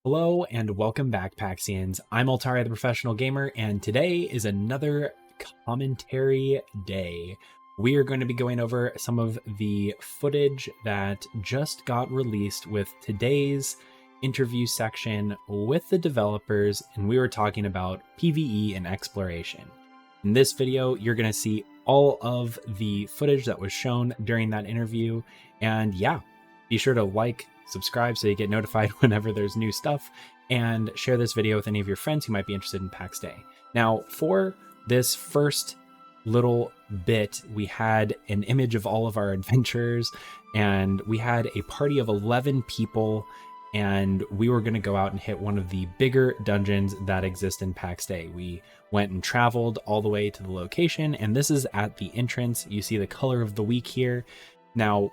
Hello and welcome back, Paxians. I'm Altari the Professional Gamer, and today is another commentary day. We are going to be going over some of the footage that just got released with today's interview section with the developers, and we were talking about PvE and exploration. In this video, you're going to see all of the footage that was shown during that interview, and yeah, be sure to like, subscribe so you get notified whenever there's new stuff, and share this video with any of your friends who might be interested in Pax Dei. Now, for this first little bit, we had an image of all of our adventures, and we had a party of 11 people, and we were going to go out and hit one of the bigger dungeons that exist in Pax Dei. We went and traveled all the way to the location, and this is at the entrance. You see the color of the week here. Now,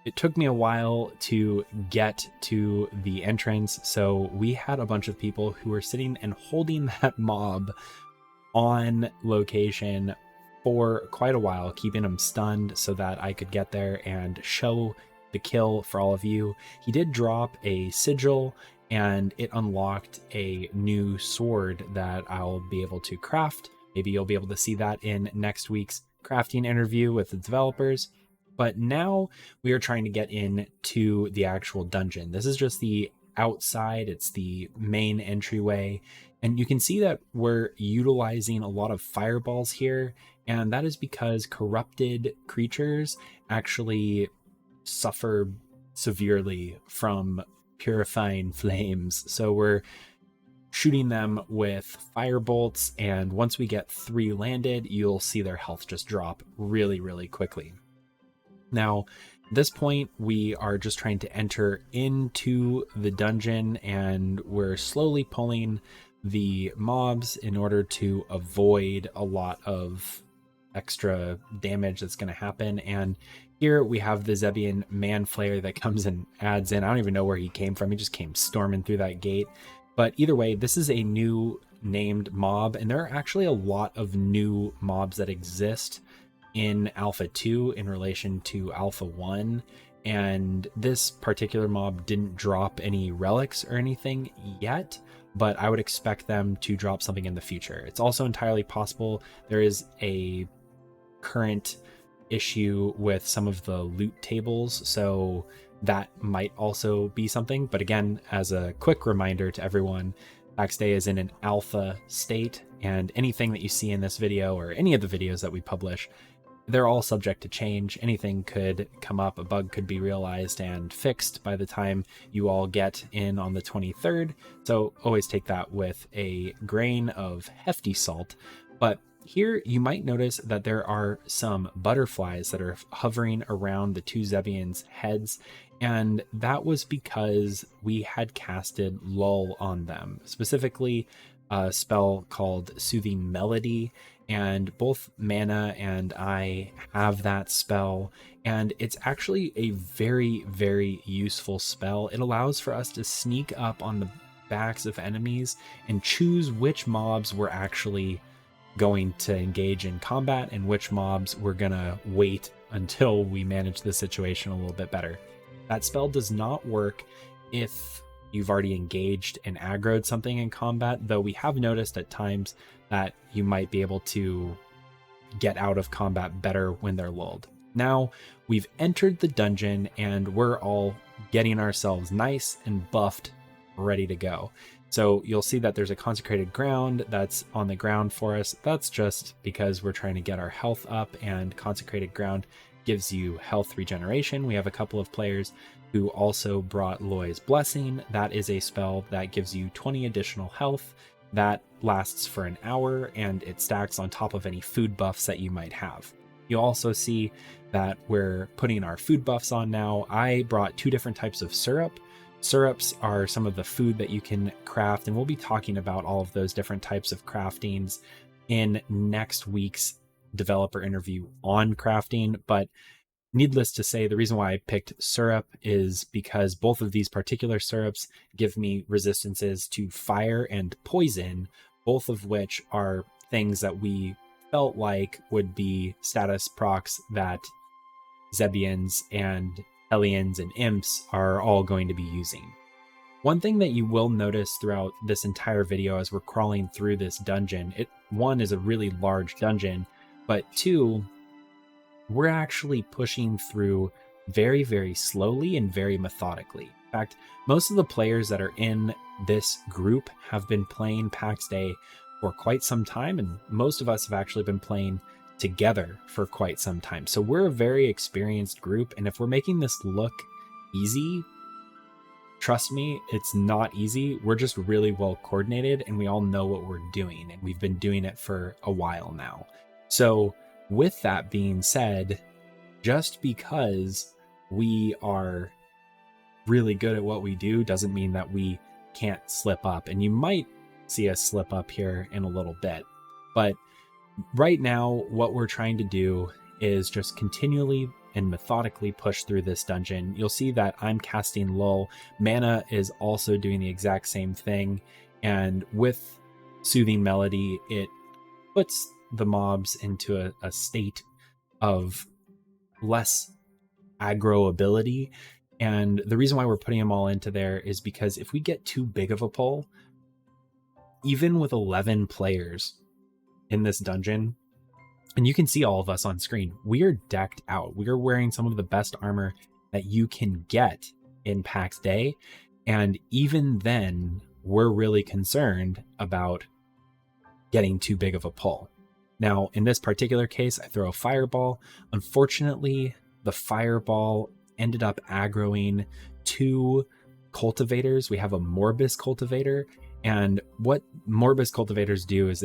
it took me a while to get to the entrance, so we had a bunch of people who were sitting and holding that mob on location for quite a while, keeping him stunned so that I could get there and show the kill for all of you. He did drop a sigil, and it unlocked a new sword that I'll be able to craft. Maybe you'll be able to see that in next week's crafting interview with the developers. But now we are trying to get into the actual dungeon. This is just the outside. It's the main entryway. And you can see that we're utilizing a lot of fireballs here. And that is because corrupted creatures actually suffer severely from purifying flames. So we're shooting them with fire bolts. And once we get 3 landed, you'll see their health just drop really, really quickly. Now, at this point, we are just trying to enter into the dungeon, and we're slowly pulling the mobs in order to avoid a lot of extra damage that's going to happen. And here we have the Zebian Man Flayer that comes and adds in. I don't even know where he came from. He just came storming through that gate. But either way, this is a new named mob, and there are actually a lot of new mobs that exist in Alpha 2 in relation to Alpha 1, and this particular mob didn't drop any relics or anything yet, but I would expect them to drop something in the future. It's also entirely possible there is a current issue with some of the loot tables, so that might also be something. But again, as a quick reminder to everyone, Pax Dei is in an alpha state, and anything that you see in this video or any of the videos that we publish, they're all subject to change. Anything could come up, a bug could be realized and fixed by the time you all get in on the 23rd. So always take that with a grain of hefty salt. But here you might notice that there are some butterflies that are hovering around the 2 Zebians' heads. And that was because we had casted Lull on them, specifically a spell called Soothing Melody. And both Mana and I have that spell, and it's actually a very, very useful spell. It allows for us to sneak up on the backs of enemies and choose which mobs we're actually going to engage in combat and which mobs we're gonna wait until we manage the situation a little bit better. That spell does not work if you've already engaged and aggroed something in combat, though we have noticed at times that you might be able to get out of combat better when they're lulled. Now, we've entered the dungeon, and we're all getting ourselves nice and buffed, ready to go. So you'll see that there's a consecrated ground that's on the ground for us. That's just because we're trying to get our health up, and consecrated ground gives you health regeneration. We have a couple of players who also brought Loy's Blessing. That is a spell that gives you 20 additional health. That lasts for an hour, and it stacks on top of any food buffs that you might have. You'll also see that we're putting our food buffs on now. I brought 2 different types of syrup. Syrups are some of the food that you can craft, and we'll be talking about all of those different types of craftings in next week's developer interview on crafting. But needless to say, the reason why I picked syrup is because both of these particular syrups give me resistances to fire and poison, both of which are things that we felt like would be status procs that Zebians and Hellions and Imps are all going to be using. One thing that you will notice throughout this entire video as we're crawling through this dungeon, one is a really large dungeon, but two, we're actually pushing through very, very slowly and very methodically. In fact, most of the players that are in this group have been playing Pax Dei for quite some time, and most of us have actually been playing together for quite some time. So we're a very experienced group, and if we're making this look easy, trust me, it's not easy. We're just really well coordinated, and we all know what we're doing, and we've been doing it for a while now. So with that being said, just because we are really good at what we do doesn't mean that we can't slip up. And you might see us slip up here in a little bit. But right now, what we're trying to do is just continually and methodically push through this dungeon. You'll see that I'm casting Lull. Mana is also doing the exact same thing. And with Soothing Melody, it puts the mobs into a state of less aggro ability. And the reason why we're putting them all into there is because if we get too big of a pull, even with 11 players in this dungeon, and you can see all of us on screen, we are decked out. We are wearing some of the best armor that you can get in Pax Dei. And even then, we're really concerned about getting too big of a pull. Now, in this particular case, I throw a fireball. Unfortunately, the fireball ended up aggroing 2 cultivators. We have a Morbus cultivator, and what Morbus cultivators do is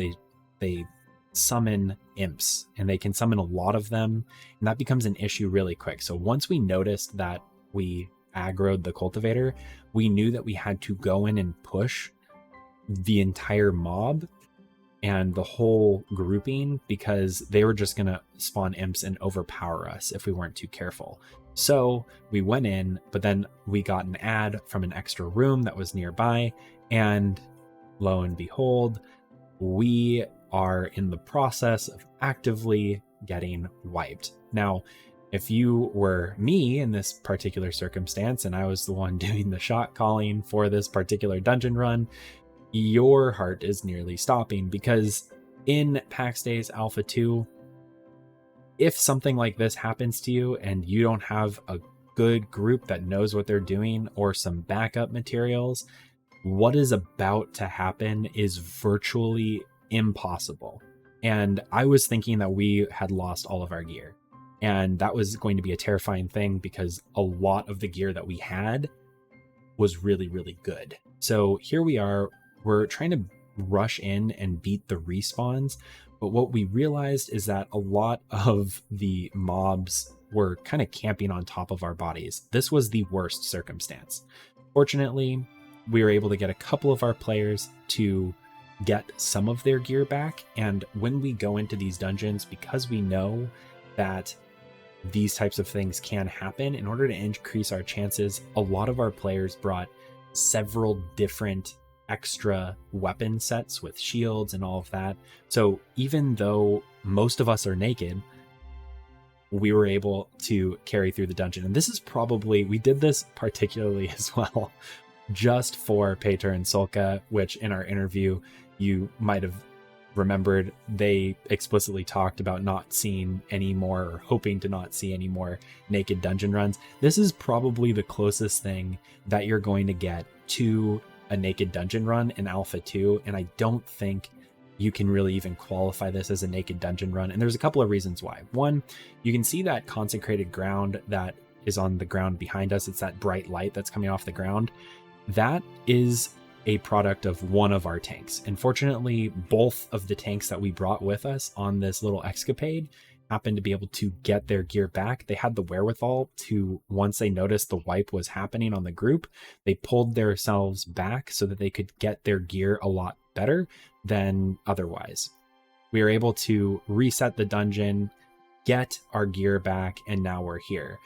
they summon imps, and they can summon a lot of them, and that becomes an issue really quick. So once we noticed that we aggroed the cultivator, we knew that we had to go in and push the entire mob and the whole grouping, because they were just going to spawn imps and overpower us if we weren't too careful. So we went in, but then we got an ad from an extra room that was nearby, and lo and behold, we are in the process of actively getting wiped. Now, if you were me in this particular circumstance and I was the one doing the shot calling for this particular dungeon run, your heart is nearly stopping, because in Pax Dei's Alpha 2, if something like this happens to you and you don't have a good group that knows what they're doing or some backup materials, what is about to happen is virtually impossible. And I was thinking that we had lost all of our gear, and that was going to be a terrifying thing, because a lot of the gear that we had was really, really good. So here we are. We're trying to rush in and beat the respawns, but what we realized is that a lot of the mobs were kind of camping on top of our bodies. This was the worst circumstance. Fortunately, we were able to get a couple of our players to get some of their gear back, and when we go into these dungeons, because we know that these types of things can happen, in order to increase our chances, a lot of our players brought several different extra weapon sets with shields and all of that. So even though most of us are naked, we were able to carry through the dungeon. And this is probably, we did this particularly as well, just for Peter and Solka, which in our interview, you might have remembered, they explicitly talked about not seeing any more, or hoping to not see any more naked dungeon runs. This is probably the closest thing that you're going to get to a naked dungeon run in Alpha 2, and I don't think you can really even qualify this as a naked dungeon run. And there's a couple of reasons why. One, you can see that consecrated ground that is on the ground behind us. It's that bright light that's coming off the ground. That is a product of one of our tanks. Unfortunately, both of the tanks that we brought with us on this little escapade happened to be able to get their gear back. They had the wherewithal to, once they noticed the wipe was happening on the group, they pulled themselves back so that they could get their gear a lot better than otherwise. We were able to reset the dungeon, get our gear back, and now we're here.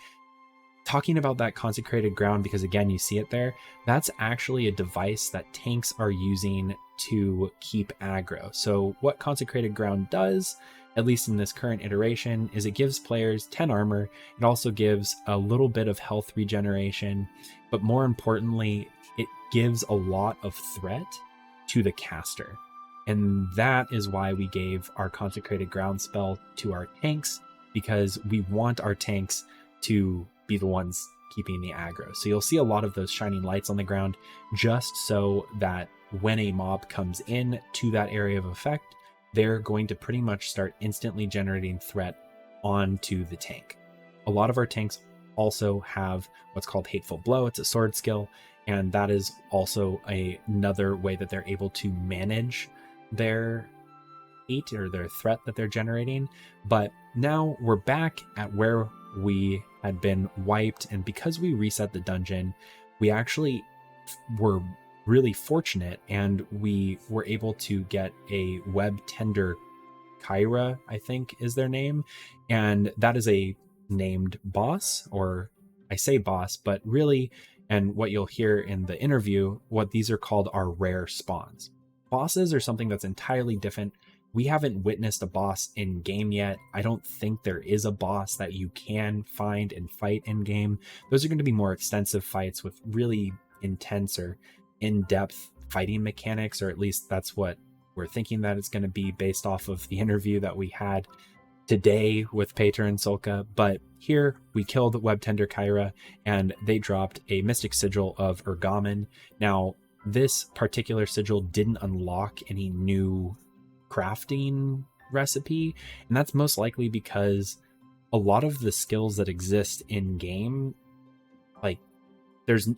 Talking about that consecrated ground, because again, you see it there, that's actually a device that tanks are using to keep aggro. So what consecrated ground does, at least in this current iteration, is it gives players 10 armor. It also gives a little bit of health regeneration, but more importantly, it gives a lot of threat to the caster. And that is why we gave our Consecrated Ground spell to our tanks, because we want our tanks to be the ones keeping the aggro. So you'll see a lot of those shining lights on the ground, just so that when a mob comes in to that area of effect, they're going to pretty much start instantly generating threat onto the tank. A lot of our tanks also have what's called Hateful Blow. It's a sword skill, and that is also another way that they're able to manage their hate or their threat that they're generating. But now we're back at where we had been wiped, and because we reset the dungeon, we actually were really fortunate, and we were able to get a web tender Kyra, I think is their name, and that is a named boss, or I say boss, but really, and what you'll hear in the interview, what these are called are rare spawns. Bosses are something that's entirely different. We haven't witnessed a boss in game yet. I don't think there is a boss that you can find and fight in game. Those are going to be more extensive fights with really intense or in-depth fighting mechanics, or at least that's what we're thinking that it's going to be based off of the interview that we had today with Pater and Solka. But here we killed Web Tender Kyra, and they dropped a Mystic Sigil of Ergamen. Now, this particular sigil didn't unlock any new crafting recipe, and that's most likely because a lot of the skills that exist in game, like there's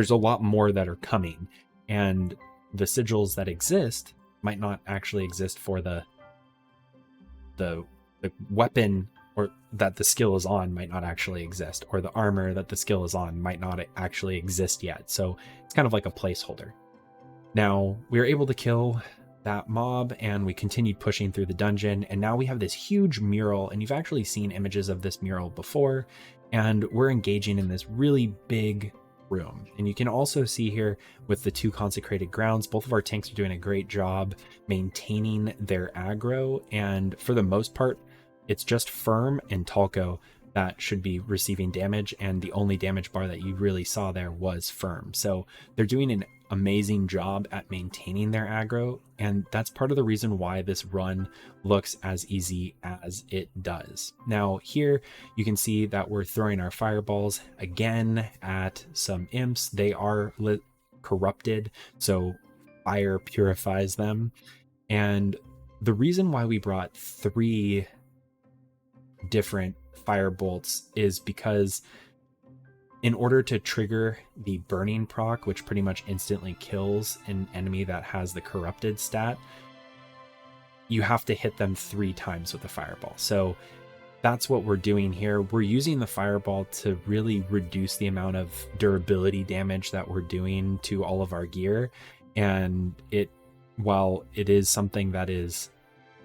a lot more that are coming, and the sigils that exist might not actually exist for the weapon or that the skill is on might not actually exist, or the armor that the skill is on might not actually exist yet. So it's kind of like a placeholder. Now we were able to kill that mob, and we continued pushing through the dungeon, and now we have this huge mural, and you've actually seen images of this mural before, and we're engaging in this really big room. And you can also see here with the two Consecrated Grounds, both of our tanks are doing a great job maintaining their aggro, and for the most part it's just Firm and Talco that should be receiving damage, and the only damage bar that you really saw there was Firm. So they're doing an amazing job at maintaining their aggro, and that's part of the reason why this run looks as easy as it does. Now here you can see that we're throwing our fireballs again at some imps. They are corrupted, so fire purifies them. And the reason why we brought 3 different fire bolts is because in order to trigger the burning proc, which pretty much instantly kills an enemy that has the corrupted stat, you have to hit them 3 times with a fireball. So that's what we're doing here. We're using the fireball to really reduce the amount of durability damage that we're doing to all of our gear. And while it is something that is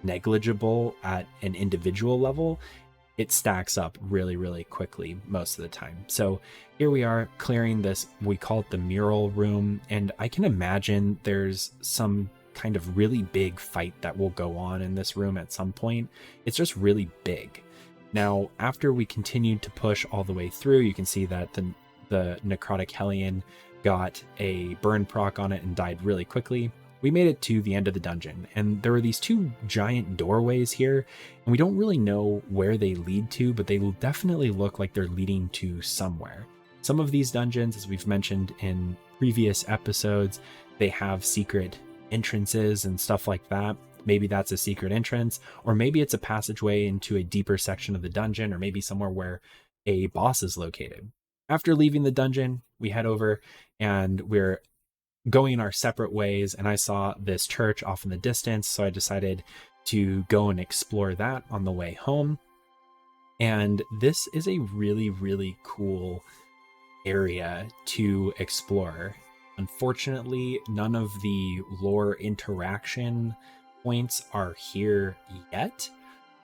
negligible at an individual level, it stacks up really, really quickly most of the time. So here we are clearing this, we call it the mural room, and I can imagine there's some kind of really big fight that will go on in this room at some point. It's just really big. Now, after we continued to push all the way through, you can see that the Necrotic Hellion got a burn proc on it and died really quickly. We made it to the end of the dungeon, and there were these 2 giant doorways here, and we don't really know where they lead to, but they will definitely look like they're leading to somewhere. Some of these dungeons, as we've mentioned in previous episodes, they have secret entrances and stuff like that. Maybe that's a secret entrance, or maybe it's a passageway into a deeper section of the dungeon, or maybe somewhere where a boss is located. After leaving the dungeon, we head over and we're going our separate ways, and I saw this church off in the distance, so I decided to go and explore that on the way home. And this is a really, really cool area to explore. Unfortunately, none of the lore interaction points are here yet,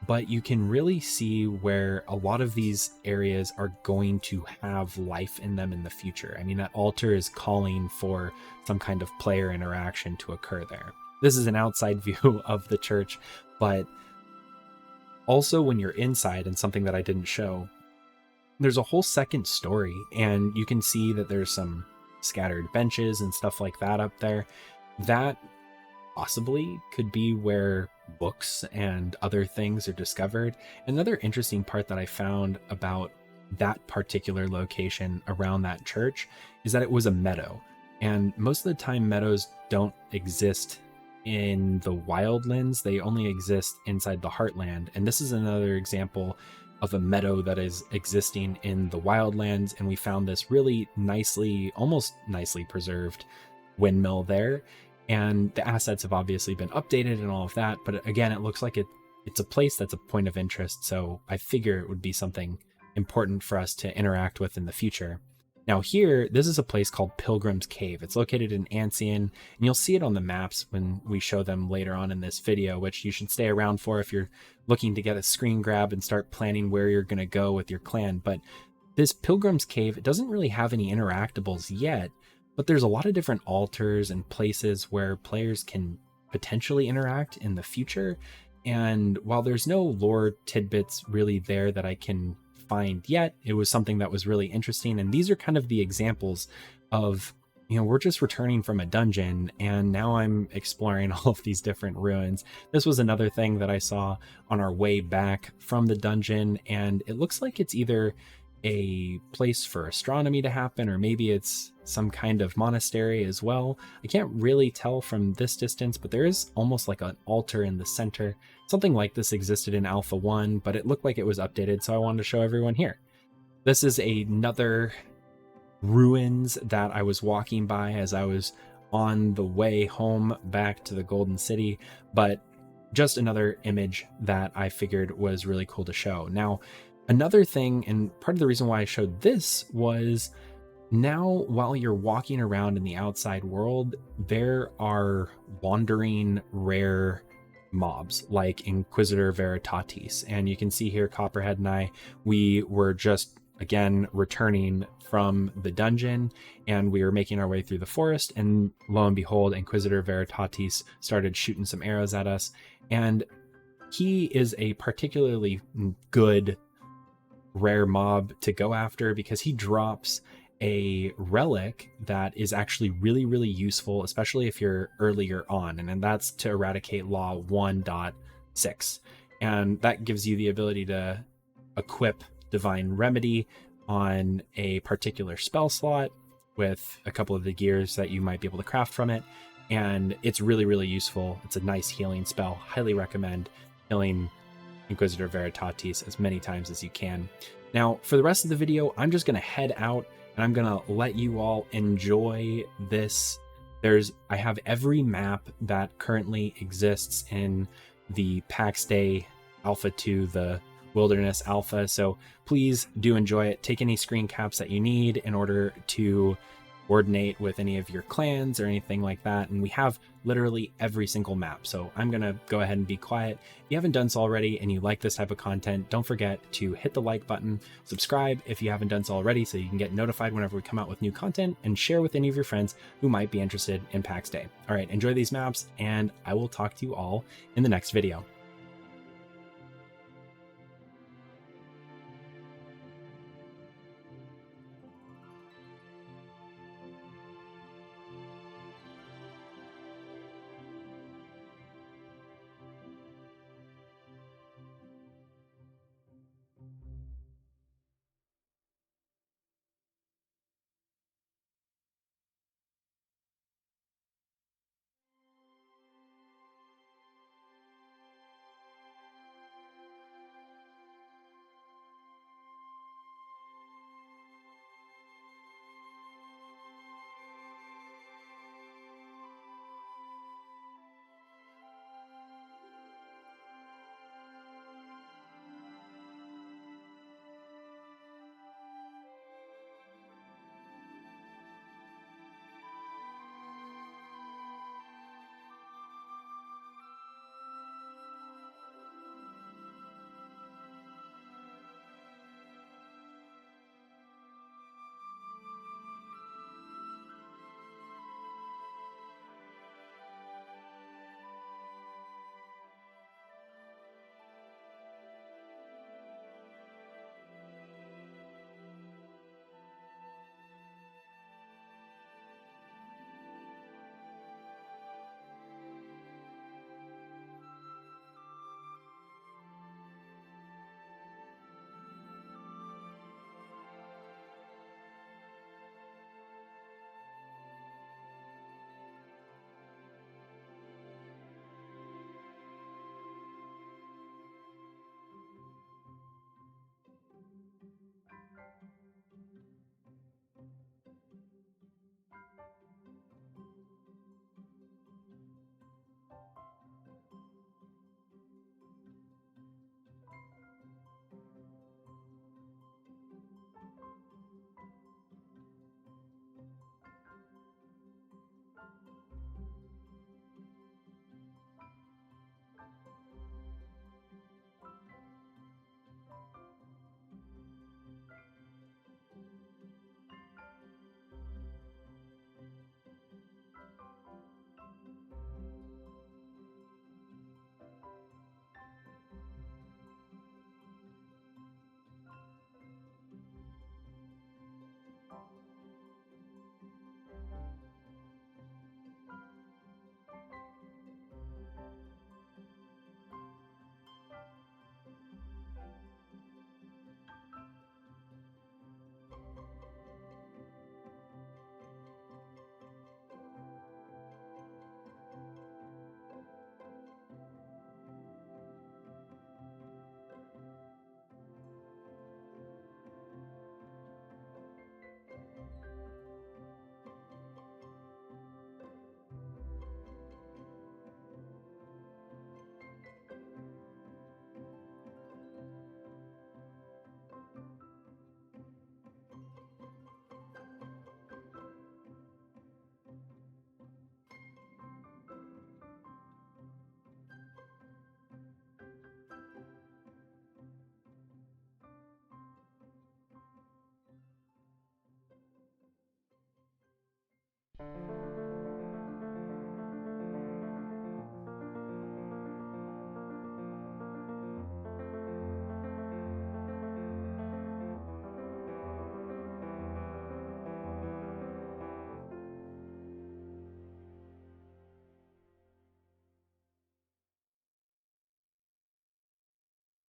but you can really see where a lot of these areas are going to have life in them in the future. I mean, that altar is calling for some kind of player interaction to occur there. This is an outside view of the church, but also when you're inside, and something that I didn't show, there's a whole second story, and you can see that there's some scattered benches and stuff like that up there. That possibly could be where books and other things are discovered. Another interesting part that I found about that particular location around that church is that it was a meadow. And most of the time, meadows don't exist in the wildlands, they only exist inside the heartland. And this is another example of a meadow that is existing in the wildlands. And we found this really nicely, almost nicely preserved windmill there. And the assets have obviously been updated and all of that. But again, it looks like it's a place that's a point of interest. So I figure it would be something important for us to interact with in the future. Now here, this is a place called Pilgrim's Cave. It's located in Ancien, and you'll see it on the maps when we show them later on in this video, which you should stay around for if you're looking to get a screen grab and start planning where you're going to go with your clan. But this Pilgrim's Cave, it doesn't really have any interactables yet, but there's a lot of different altars and places where players can potentially interact in the future. And while there's no lore tidbits really there that I can find yet, it was something that was really interesting. And these are kind of the examples of, we're just returning from a dungeon and now I'm exploring all of these different ruins. This was another thing that I saw on our way back from the dungeon, and it looks like it's either a place for astronomy to happen, or maybe it's some kind of monastery as well. I can't really tell from this distance, but there is almost like an altar in the center. Something like this existed in Alpha 1, but it looked like it was updated, so I wanted to show everyone here. This is another ruins that I was walking by as I was on the way home back to the Golden City, but just another image that I figured was really cool to show. Now, another thing, and part of the reason why I showed this was, now while you're walking around in the outside world, there are wandering rare mobs like Inquisitor Veritatis. And you can see here, Copperhead and I, we were just again returning from the dungeon and we were making our way through the forest, and lo and behold, Inquisitor Veritatis started shooting some arrows at us. And he is a particularly good rare mob to go after because he drops a relic that is actually really, really useful, especially if you're earlier on, and that's to eradicate law 1.6. And that gives you the ability to equip Divine Remedy on a particular spell slot with a couple of the gears that you might be able to craft from it. And it's really, really useful. It's a nice healing spell. Highly recommend healing Inquisitor Veritatis as many times as you can. Now, for the rest of the video, I'm just going to head out and I'm going to let you all enjoy this. I have every map that currently exists in the Pax Dei Alpha 2, the Wilderness Alpha, so please do enjoy it. Take any screen caps that you need in order to coordinate with any of your clans or anything like that, and we have literally every single map. So I'm gonna go ahead and be quiet. If you haven't done so already and you like this type of content, don't forget to hit the like button, subscribe if you haven't done so already so you can get notified whenever we come out with new content, and share with any of your friends who might be interested in Pax Dei. All right, enjoy these maps, and I will talk to you all in the next video.